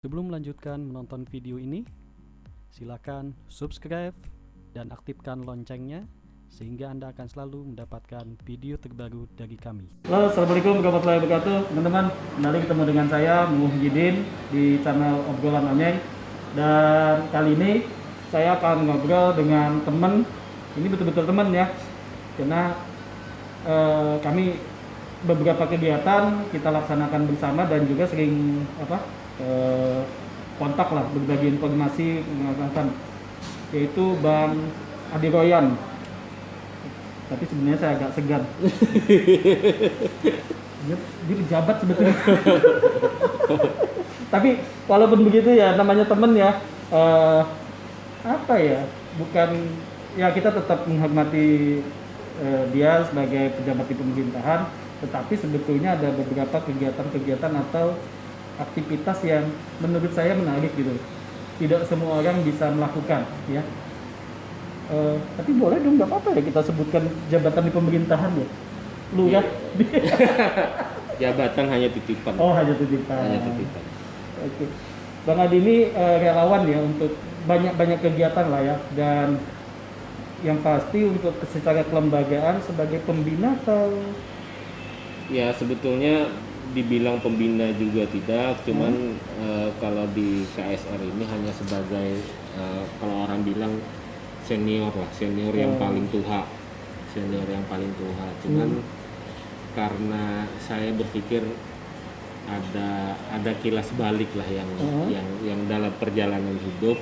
Sebelum melanjutkan menonton video ini, silakan subscribe dan aktifkan loncengnya sehingga Anda akan selalu mendapatkan video terbaru dari kami. Halo, assalamualaikum warahmatullahi wabarakatuh, teman-teman. Kembali ketemu dengan saya Muhyiddin di channel Obrolan Onyek. Dan kali ini saya akan ngobrol dengan teman. Ini betul-betul teman ya, karena kami beberapa kegiatan kita laksanakan bersama dan juga sering kontak lah, berbagi informasi mengatakan, yaitu Bang Adi Royan. Tapi sebenarnya saya agak segan. Dia pejabat sebetulnya. Tapi walaupun begitu ya, namanya temen ya, bukan ya, kita tetap menghormati dia sebagai pejabat di pemerintahan, tetapi sebetulnya ada beberapa kegiatan-kegiatan atau aktivitas yang menurut saya menarik gitu. Tidak semua orang bisa melakukan ya. Tapi boleh dong, nggak apa-apa ya kita sebutkan jabatan di pemerintahan ya. Lu ya. Jabatan hanya titipan. Oh, hanya titipan. Hanya titipan. Oke. Bang Adi ini relawan ya untuk banyak kegiatan lah ya, dan yang pasti untuk secara kelembagaan sebagai pembina atau Ya, sebetulnya dibilang pembina juga tidak, cuman kalau di KSR ini hanya sebagai kalau orang bilang senior lah, senior yang paling tua, cuman karena saya berpikir ada kilas balik lah yang dalam perjalanan hidup,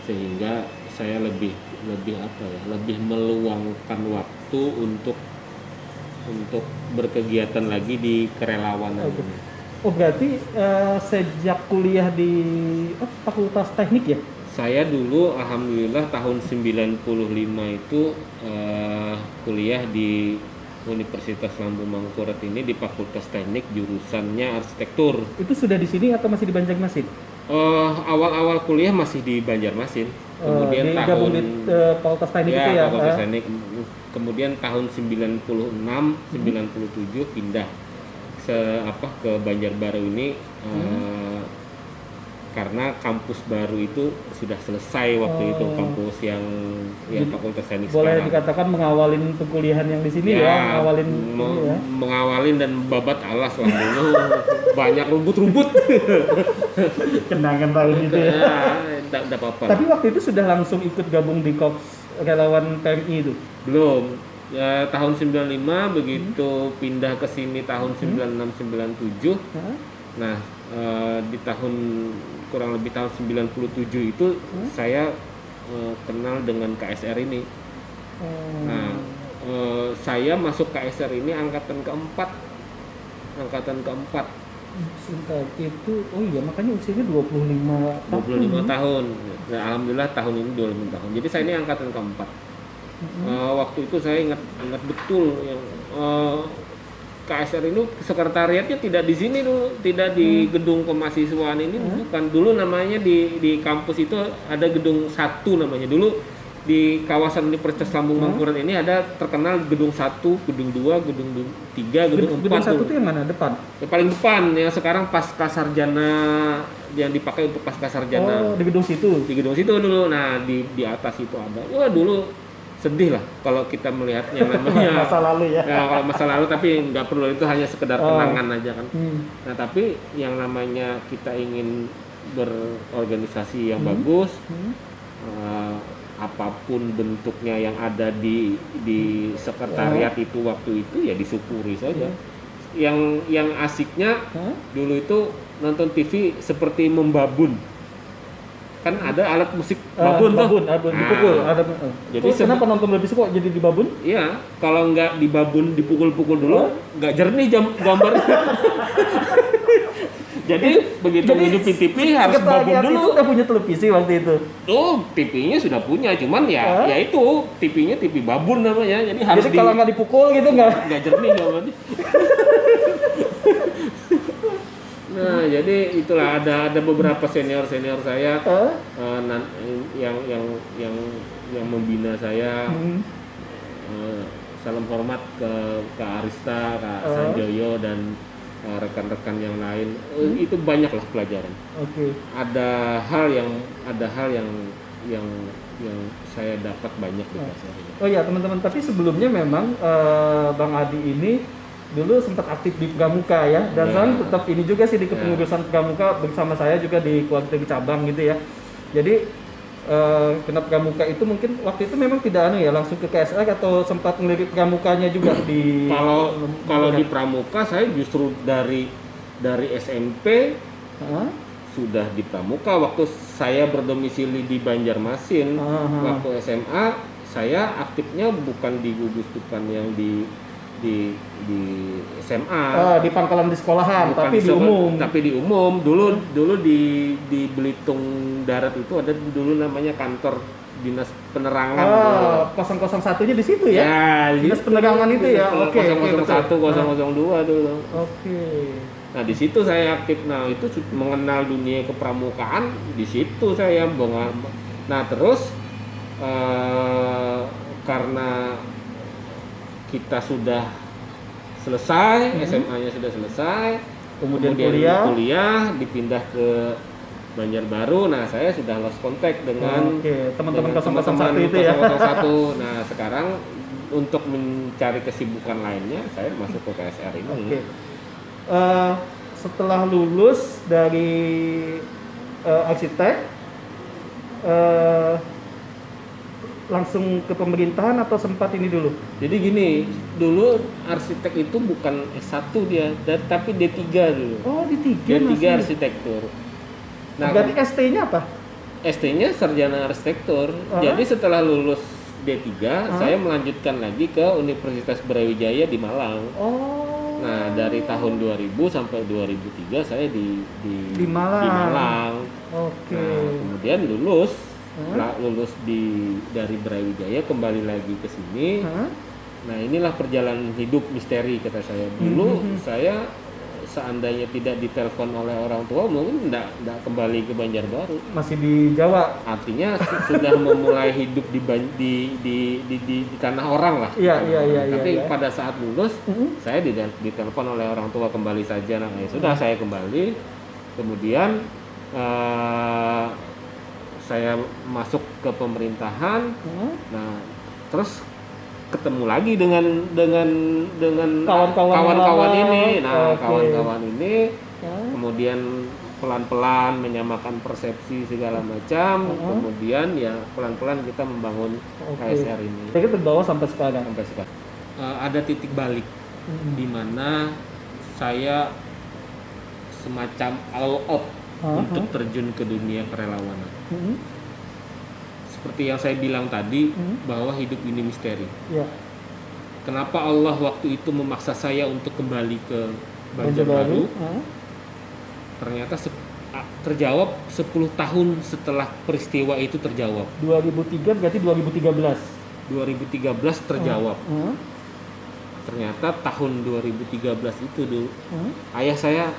sehingga saya lebih meluangkan waktu untuk berkegiatan lagi di kerelawanan. Oh, berarti sejak kuliah di Fakultas Teknik ya? Saya dulu alhamdulillah tahun 95 itu kuliah di Universitas Lambung Mangkurat ini di Fakultas Teknik, jurusannya arsitektur. Itu sudah di sini atau masih di Banjarmasin? Awal-awal kuliah masih di Banjarmasin. Kemudian gabung di Fakultas Teknik itu ya? Fakultas Teknik. Kemudian tahun 96, 97 pindah ke Banjarbaru ini karena kampus baru itu sudah selesai waktu itu, kampus yang Fakultas Teknik boleh sekarang. dikatakan mengawalin perkuliahan yang di sini ya, mengawalin dan babat alas lah dulu. Banyak rumput-rumput. Kenangan tahun itu ya. Tidak apa-apa. Tapi waktu itu sudah langsung ikut gabung di Korps Relawan PMI itu? Belum. Ya, tahun 95 begitu pindah ke sini tahun 96 97. Nah, di kurang lebih tahun 97 itu saya kenal dengan KSR ini. Nah, saya masuk KSR ini angkatan keempat. Singkat itu, oh iya, makanya usianya 25 tahun. Nah, alhamdulillah tahun ini 25 tahun. Jadi saya ini angkatan keempat. Waktu itu saya ingat betul yang KSR ini sekretariatnya tidak di sini dulu, tidak di gedung kemahasiswaan ini, bukan. Dulu namanya di kampus itu ada gedung 1 namanya. Dulu di kawasan Universitas Lambung Mangkurat ini ada terkenal gedung 1, gedung 2, gedung 3, gedung 4. Gedung 1 itu yang mana? Depan? Yang paling depan, yang sekarang pasca sarjana, yang dipakai untuk pasca sarjana. Oh, di gedung situ? Di gedung situ dulu. Nah, di atas itu ada. Wah, dulu sedih lah kalau kita melihat yang namanya masa lalu ya. Ya, kalau masa lalu, tapi nggak perlu, itu hanya sekedar kenangan aja kan. Nah, tapi yang namanya kita ingin berorganisasi yang bagus, apapun bentuknya yang ada di sekretariat itu waktu itu ya disyukuri saja. Yang asiknya dulu itu nonton TV seperti membabun. Kan ada alat musik babun tuh. Babun dipukul. Jadi kenapa nonton televisi kok jadi dibabun? Iya, kalau nggak dibabun, dipukul-pukul dulu, nggak jernih gambarnya. Jadi begitu hidupin TV harus babun dulu. Itu udah punya televisi waktu itu? Oh, TV-nya sudah punya, cuman ya itu TV-nya TV babun namanya. Jadi harus kalau nggak dipukul gitu nggak jernih gambarnya. Nah, jadi itulah ada beberapa senior saya yang membina saya. Salam hormat ke Arista, Kak Sanjoyo dan rekan-rekan yang lain, itu banyaklah pelajaran. Oke. Ada hal yang saya dapat banyak di KSR ini. Oh ya teman-teman, tapi sebelumnya memang Bang Adi ini dulu sempat aktif di Pramuka ya, dan Ya. sekarang tetap ini juga sih di Ya. kepengurusan Pramuka bersama saya juga di Kuantri cabang gitu ya. Jadi kena Pramuka itu mungkin waktu itu memang tidak langsung ke KSR atau sempat ngelirik Pramukanya juga di. Kalau di Pramuka saya justru dari SMP Hah? sudah di Pramuka. Waktu saya berdomisili di Banjarmasin, waktu SMA saya aktifnya bukan di gugus tugas yang di SMA. Di pangkalan di sekolahan, Bukan tapi di umum. Tapi di umum. Dulu di Belitung Darat itu ada dulu namanya kantor Dinas Penerangan. 001-nya di situ ya? Ya, Dinas Penerangan itu ya. Oke. 001, 002 dulu. Oke. Nah, di situ saya aktif. Nah, itu mengenal dunia kepramukaan di situ saya. Nah, terus karena kita sudah selesai, SMA-nya sudah selesai, Kemudian kuliah dipindah ke Banjarbaru. Nah, saya sudah lost contact dengan teman-teman dengan 001 itu ya. 001. Nah, sekarang untuk mencari kesibukan lainnya, saya masuk ke KSR ini. Oke. Setelah lulus dari arsitek, langsung ke pemerintahan atau sempat ini dulu? Jadi gini, dulu arsitek itu bukan S1 dia, tapi D3 dulu. Oh, D3 D3 masih. arsitektur. Nah, Berarti ST-nya apa? ST-nya sarjana arsitektur. Jadi setelah lulus D3, saya melanjutkan lagi ke Universitas Brawijaya di Malang. Oh. Nah, dari tahun 2000 sampai 2003 saya di Malang. Di Malang. Oke. Nah, kemudian lulus dari Brawijaya kembali lagi ke sini. Nah, inilah perjalanan hidup misteri kata saya. Dulu saya seandainya tidak ditelepon oleh orang tua mungkin enggak kembali ke Banjarbaru. Masih di Jawa. Artinya sudah memulai hidup di tanah orang lah. Iya. Tapi pada saat lulus saya ditelepon oleh orang tua kembali saja. Nah, ya sudah saya kembali. Kemudian saya masuk ke pemerintahan. Nah, terus ketemu lagi dengan kawan-kawan ini. Nah, kawan-kawan ini kemudian pelan-pelan menyamakan persepsi segala macam. Kemudian ya pelan-pelan kita membangun KSR ini. Saya terbawa sampai sekarang. Ada titik balik di mana saya semacam all out untuk terjun ke dunia kerelawanan. Seperti yang saya bilang tadi, bahwa hidup ini misteri. Ya. Kenapa Allah waktu itu memaksa saya untuk kembali ke Banjarbaru? Ternyata terjawab 10 tahun setelah peristiwa itu terjawab. 2003 berarti 2013. 2013 terjawab. Ternyata tahun 2013 itu dulu ayah saya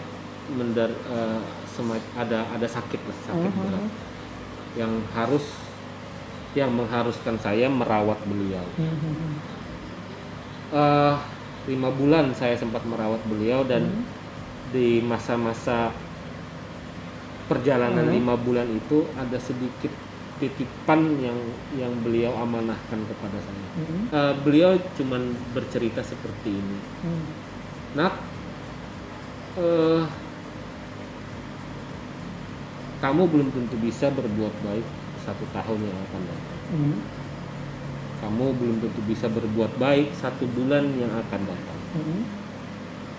ada sakit berat yang mengharuskan saya merawat beliau. 5 bulan saya sempat merawat beliau, dan di masa-masa perjalanan 5 bulan itu ada sedikit titipan yang beliau amanahkan kepada saya. Beliau cuman bercerita seperti ini. Nak, kamu belum tentu bisa berbuat baik 1 tahun yang akan datang. Kamu belum tentu bisa berbuat baik 1 bulan yang akan datang.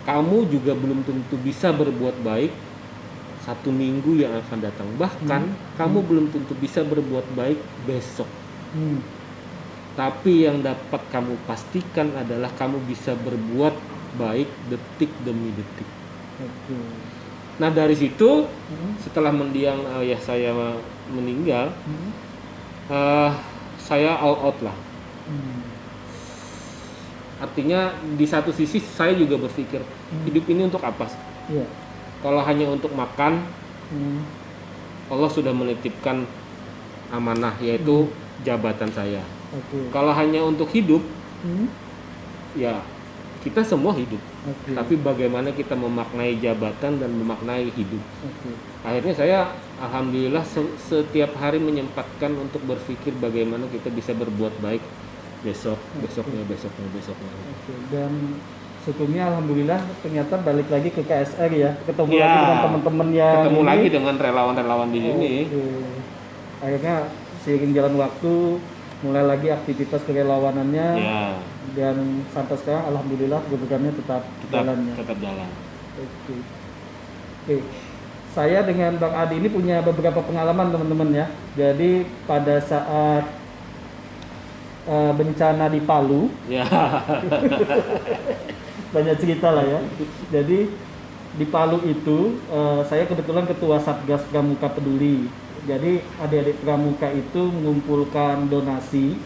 Kamu juga belum tentu bisa berbuat baik 1 minggu yang akan datang. Bahkan kamu belum tentu bisa berbuat baik besok. Tapi yang dapat kamu pastikan adalah kamu bisa berbuat baik detik demi detik. Nah, dari situ setelah mendiang ayah saya meninggal, saya all out lah. Artinya di satu sisi saya juga berpikir, hidup ini untuk apa? Kalau hanya untuk makan, Allah sudah menitipkan amanah, yaitu jabatan saya. Kalau hanya untuk hidup, ya kita semua hidup. Oke. tapi bagaimana kita memaknai jabatan dan memaknai hidup. Oke. Akhirnya saya alhamdulillah setiap hari menyempatkan untuk berpikir bagaimana kita bisa berbuat baik besok, besoknya. Oke. Dan syukurnya alhamdulillah ternyata balik lagi ke KSR ya, ketemu Ya, lagi dengan teman-teman yang ketemu ini. lagi dengan relawan-relawan di sini. Oke. Akhirnya seiring jalan waktu mulai lagi aktivitas kerelawanannya, Ya, dan sampai sekarang alhamdulillah programnya tetap jalannya. tetap jalan. Oke. Oke. Saya dengan Bang Adi ini punya beberapa pengalaman teman-teman ya. Jadi pada saat bencana di Palu, Ya. banyak cerita lah ya. Jadi di Palu itu saya kebetulan ketua Satgas Pramuka Peduli. Jadi adik-adik Pramuka itu mengumpulkan donasi.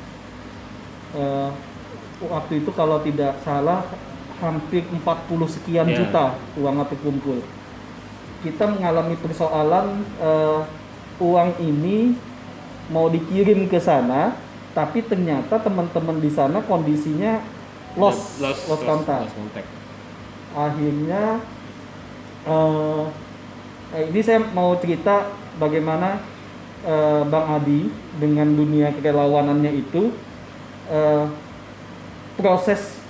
Waktu itu kalau tidak salah hampir 40 sekian Ya. juta uang terkumpul. Kita mengalami persoalan uang ini mau dikirim ke sana, tapi ternyata teman-teman di sana kondisinya lost contact. Akhirnya ini saya mau cerita bagaimana Bang Adi dengan dunia kerelawanannya itu proses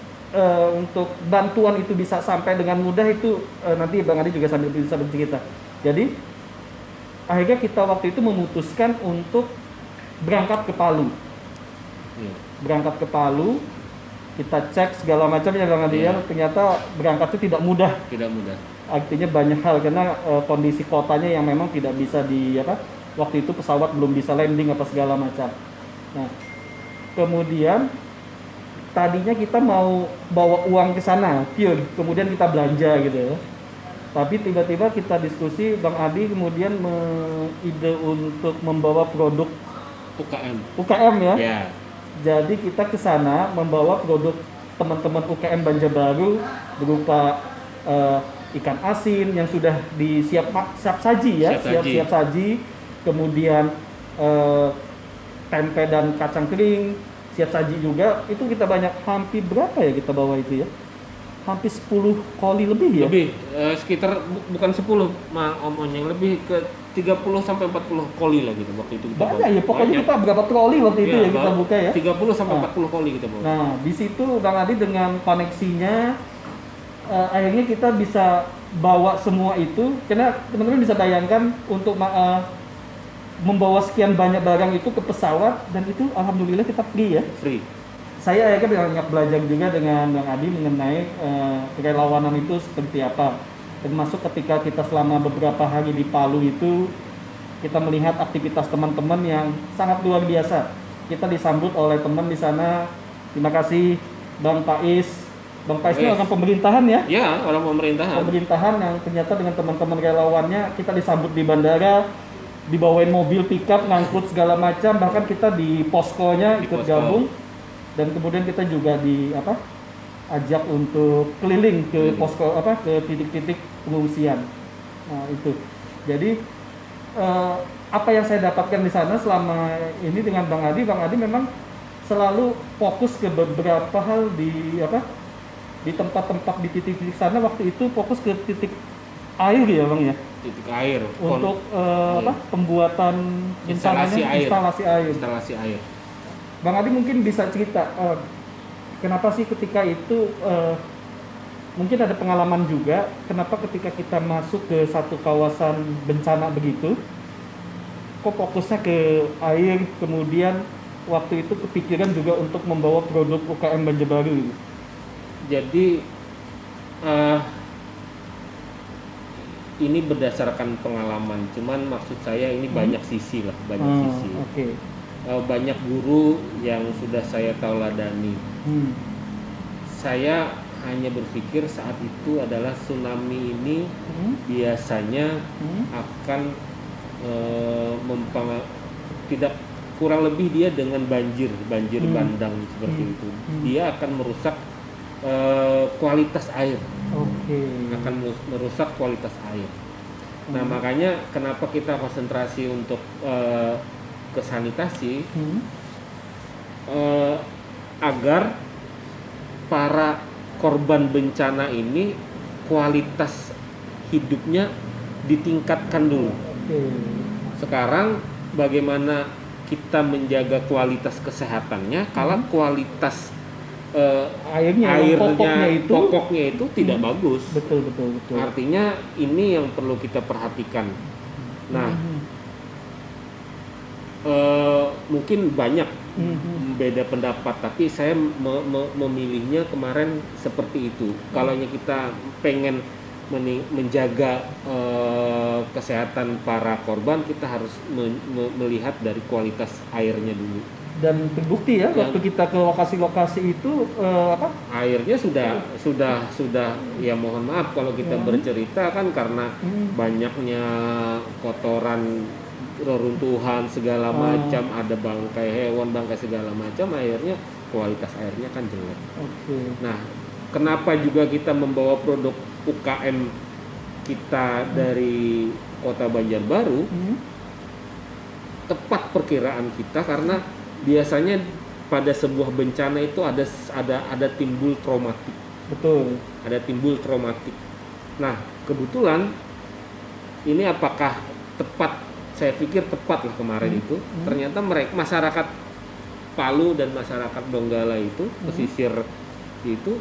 untuk bantuan itu bisa sampai dengan mudah itu nanti Bang Adi juga sambil bisa bercerita. Jadi akhirnya kita waktu itu memutuskan untuk berangkat ke Palu. Ya. Berangkat ke Palu, kita cek segala macam ya Bang Adi ya. Iya. Ternyata berangkat itu tidak mudah. Tidak mudah. Artinya banyak hal karena kondisi kotanya yang memang tidak bisa waktu itu pesawat belum bisa landing apa segala macam. Nah, kemudian tadinya kita mau bawa uang ke sana, pure, kemudian kita belanja gitu ya. Tapi tiba-tiba kita diskusi, Bang Adi kemudian ide untuk membawa produk UKM ya. Ya. Jadi kita ke sana membawa produk teman-teman UKM Banjarbaru berupa ikan asin yang sudah siap saji ya, siap saji. Kemudian tempe dan kacang kering siap saji juga. Itu kita banyak, hampir berapa ya kita bawa itu ya? Hampir 10 koli lebih ya? Lebih, sekitar bukan 10, Om Onyeng, lebih ke 30 sampai 40 koli lah gitu waktu itu kita Banyak bawa. ya, pokoknya Banyak. kita berapa troli waktu itu Iya, ya kita buka ya? 30 sampai Nah. 40 koli kita bawa. Nah, di situ Bang Adi dengan koneksinya akhirnya kita bisa bawa semua itu, karena teman-teman bisa bayangkan untuk membawa sekian banyak barang itu ke pesawat, dan itu alhamdulillah kita free ya. Free. Saya akhirnya banyak belajar juga dengan Bang Adi mengenai kerelawanan itu seperti apa. Termasuk ketika kita selama beberapa hari di Palu itu, kita melihat aktivitas teman-teman yang sangat luar biasa. Kita disambut oleh teman di sana. Terima kasih Bang Pais. Bang Pais ini Yes. orang pemerintahan ya? Ya, orang pemerintahan. Pemerintahan yang ternyata dengan teman-teman relawannya kita disambut di bandara, dibawain mobil pickup, ngangkut segala macam, bahkan kita di poskonya Di ikut posko. gabung, dan kemudian kita juga ajak untuk keliling ke posko ke titik-titik pengungsian. Nah, itu. Jadi apa yang saya dapatkan di sana selama ini dengan Bang Adi memang selalu fokus ke beberapa hal di tempat-tempat di titik-titik sana. Waktu itu fokus ke titik air ya Bang ya, Titik air. untuk pembuatan Instalasi air. instalasi air. Bang Adi mungkin bisa cerita kenapa sih ketika itu mungkin ada pengalaman juga, kenapa ketika kita masuk ke satu kawasan bencana begitu kok fokusnya ke air, kemudian waktu itu kepikiran juga untuk membawa produk UKM Banjarbaru gitu. Jadi ini berdasarkan pengalaman, cuman maksud saya ini banyak sisi lah, sisi. Oke. Banyak guru yang sudah saya tauladani. Saya hanya berpikir saat itu adalah tsunami ini biasanya akan tidak kurang lebih dia dengan banjir bandang seperti itu. Dia akan merusak kualitas air. Akan merusak kualitas air. Nah, makanya kenapa kita konsentrasi untuk ke sanitasi agar para korban bencana ini kualitas hidupnya ditingkatkan dulu. Oke. Sekarang bagaimana kita menjaga kualitas kesehatannya kalau kualitas Airnya pokoknya itu tidak bagus. Betul. Artinya ini yang perlu kita perhatikan. Nah, mungkin banyak beda pendapat, tapi saya memilihnya kemarin seperti itu. Kalau kita pengen menjaga kesehatan para korban, kita harus melihat dari kualitas airnya dulu. Dan terbukti ya, waktu kita ke lokasi-lokasi itu airnya sudah ya, mohon maaf kalau kita bercerita kan, karena banyaknya kotoran, reruntuhan segala macam, ada bangkai hewan, bangkai segala macam, airnya, kualitas airnya kan jelek. Nah, kenapa juga kita membawa produk UKM kita dari Kota Banjarbaru? Tepat perkiraan kita, karena biasanya pada sebuah bencana itu ada timbul traumatik. Betul. Ada timbul traumatik. Nah, kebetulan ini apakah tepat? Saya pikir tepat lah kemarin itu. Ternyata masyarakat Palu dan masyarakat Donggala itu, pesisir itu,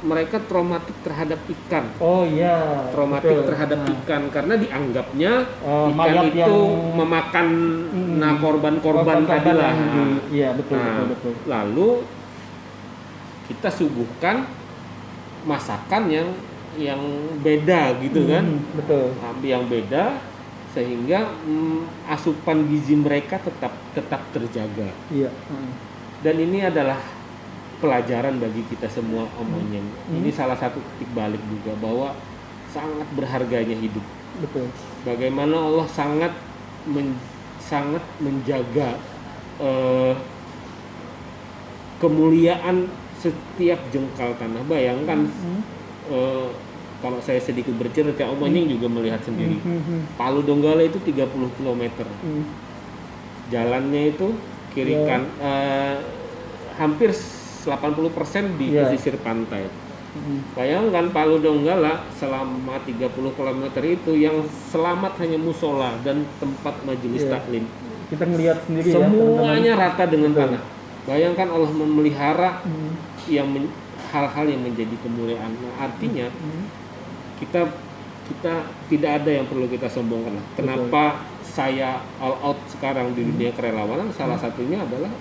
mereka traumatik terhadap ikan. Oh iya. Traumatik terhadap ikan karena dianggapnya ikan itu yang memakan korban-korban tadi lah. Iya, betul. Lalu kita suguhkan masakan yang beda gitu kan. Betul. Yang beda sehingga asupan gizi mereka tetap terjaga. Iya. Dan ini adalah pelajaran bagi kita semua omongnya. Ini salah satu titik balik juga bahwa sangat berharganya hidup. Betul. Bagaimana Allah sangat menjaga kemuliaan setiap jengkal tanah. Bayangkan kalau saya sedikit bercerita, Om Anjing juga melihat sendiri. Palu Donggala itu 30 km. Jalannya itu kiri kan hampir 80% di pesisir pantai. Bayangkan Palu Donggala selama 30 km itu yang selamat hanya musola dan tempat majelis taklim. Kita ngelihat sendiri semuanya rata dengan tanah. Bayangkan Allah memelihara hal-hal yang menjadi kemuliaan. Nah, artinya kita tidak ada yang perlu kita sombongkan. Kenapa saya all out sekarang di dunia kerelawanan? Salah satunya adalah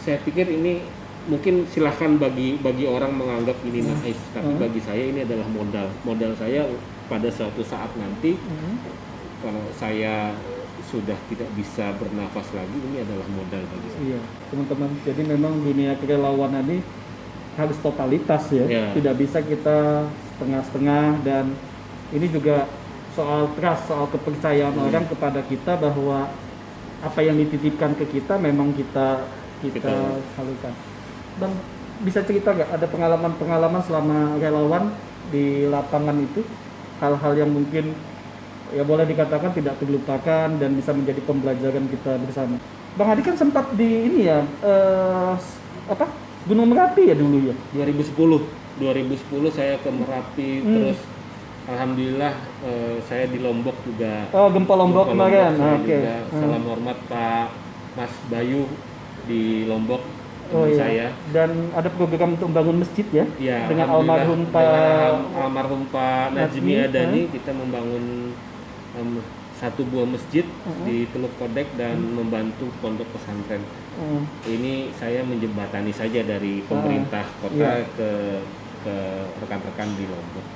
saya pikir ini mungkin silahkan bagi orang menganggap ini naif, tapi bagi saya ini adalah modal saya pada suatu saat nanti kalau saya sudah tidak bisa bernafas lagi, ini adalah modal bagi saya. Iya, teman-teman. Jadi memang dunia kerelawanan ini harus totalitas ya. Tidak bisa kita setengah-setengah, dan ini juga soal trust, soal kepercayaan orang kepada kita bahwa apa yang dititipkan ke kita memang kita salurkan. Bang, bisa cerita nggak ada pengalaman selama relawan di lapangan itu, hal-hal yang mungkin ya boleh dikatakan tidak terlupakan dan bisa menjadi pembelajaran kita bersama? Bang Adi kan sempat di ini ya Gunung Merapi ya dulu ya. 2010 saya ke Merapi, terus alhamdulillah saya di Lombok juga. Oh, gempa Lombok kemarin. Oke. Salam hormat Pak Mas Bayu di Lombok. Saya. Dan ada program untuk membangun masjid ya? Ya, dengan almarhum Pak Najmi Adani, kita membangun satu buah masjid di Teluk Kodek dan membantu pondok pesantren. Ini saya menjembatani saja dari pemerintah kota ke rekan-rekan di Lombok.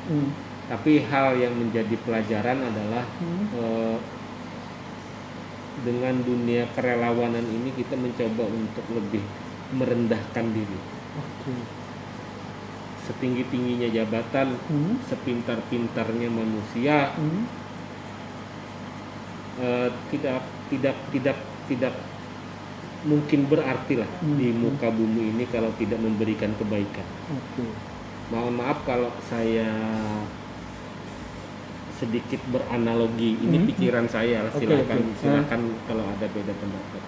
Tapi hal yang menjadi pelajaran adalah dengan dunia kerelawanan ini kita mencoba untuk lebih merendahkan diri. Setinggi-tingginya jabatan, sepintar-pintarnya manusia, tidak mungkin berarti lah di muka bumi ini kalau tidak memberikan kebaikan. Mohon maaf kalau saya sedikit beranalogi, ini pikiran saya, silakan kalau ada beda pendapat.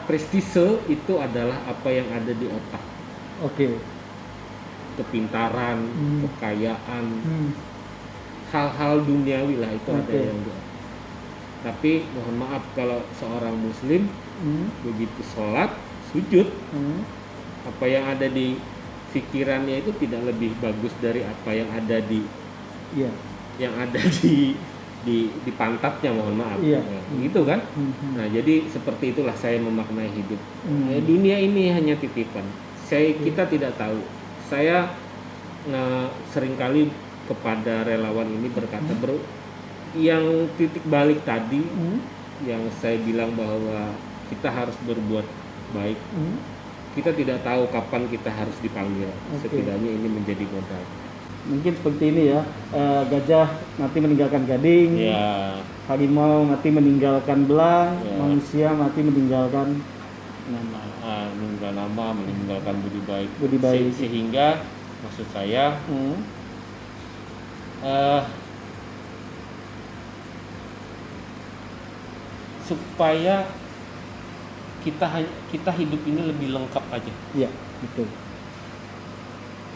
prestise itu adalah apa yang ada di otak. Oke. Kepintaran, Hmm. kekayaan, hal-hal duniawi lah itu ada Oke. yang di otak. Tapi mohon maaf kalau seorang muslim begitu sholat, sujud, apa yang ada di pikirannya itu tidak lebih bagus dari apa yang ada di Iya. di pantatnya, mohon maaf. Iya. Ya, gitu kan. Nah, jadi seperti itulah saya memaknai hidup. Dunia ini hanya titipan. Kita tidak tahu. Saya seringkali kepada relawan ini berkata, yang titik balik tadi yang saya bilang bahwa kita harus berbuat baik. Kita tidak tahu kapan kita harus dipanggil. Setidaknya ini menjadi modal. Mungkin seperti ini ya, gajah mati meninggalkan gading, Ya, harimau mati meninggalkan belang, Ya. manusia mati meninggalkan nama. meninggal nama, meninggalkan budi baik. Budi baik. Sehingga maksud saya supaya kita hidup ini lebih lengkap aja. Iya, betul.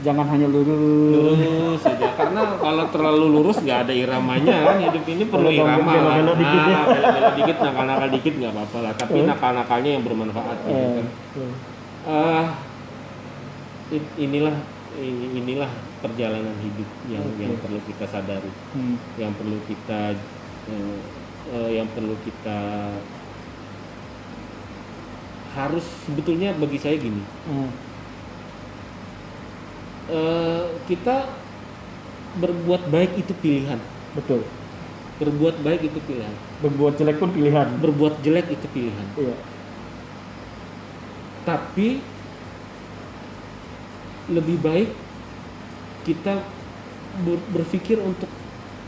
Jangan hanya lurus. Lurus saja, karena kalau terlalu lurus nggak ada iramanya kan. Hidup ini perlu Kalau irama lah. belok-belok dikit ya. Belok-belok dikit, nakal-nakal dikit nggak apa-apa lah. Tapi nakal-nakalnya yang bermanfaat gitu kan. Inilah perjalanan hidup yang perlu kita sadari, yang perlu kita harus, sebetulnya bagi saya gini, kita berbuat baik itu pilihan. Betul. Berbuat baik itu pilihan. Berbuat jelek pun pilihan. Berbuat jelek itu pilihan. Iya. Tapi lebih baik kita berpikir untuk,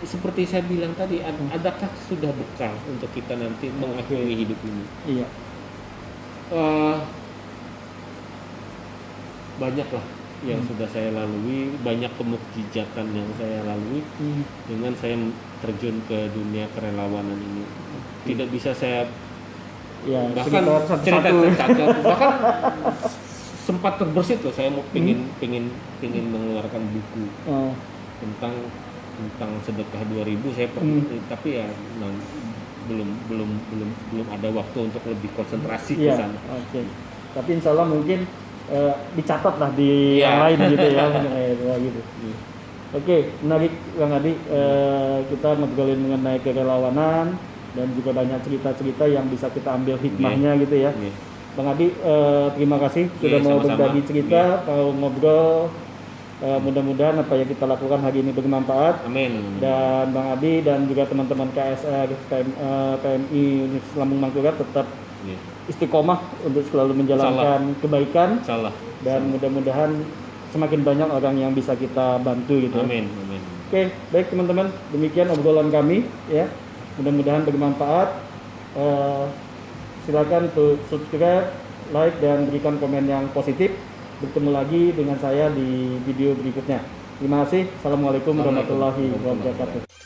seperti saya bilang tadi, adakah sudah bekal untuk kita nanti mengakhiri hidup ini? Iya. Banyaklah yang sudah saya lalui, banyak kemukjizatan yang saya lalui dengan saya terjun ke dunia kerelawanan ini. Tidak bisa saya bahkan cerita bahkan sempat terbersit loh, saya mau pingin mengeluarkan buku tentang sedekah 2000 saya tapi ya belum ada waktu untuk lebih konsentrasi ke sana. Oke. Tapi insya Allah mungkin dicatat lah di yang lain gitu ya. Gitu. Oke, menarik Bang Adi. Kita ngobrolin mengenai kerelawanan dan juga banyak cerita-cerita yang bisa kita ambil hikmahnya gitu ya. Bang Adi, terima kasih sudah mau berbagi cerita, mau ngobrol. Mudah-mudahan apa yang kita lakukan hari ini bermanfaat. Amin. Dan Bang Adi dan juga teman-teman KSR PMI Universitas Lambung Mangkurat tetap istiqomah untuk selalu menjalankan kebaikan. Dan mudah-mudahan semakin banyak orang yang bisa kita bantu gitu. Amin. Oke, baik teman-teman, demikian obrolan kami ya. Mudah-mudahan bermanfaat. Silakan untuk subscribe, like dan berikan komen yang positif. Bertemu lagi dengan saya di video berikutnya. Terima kasih. Assalamualaikum warahmatullahi wabarakatuh.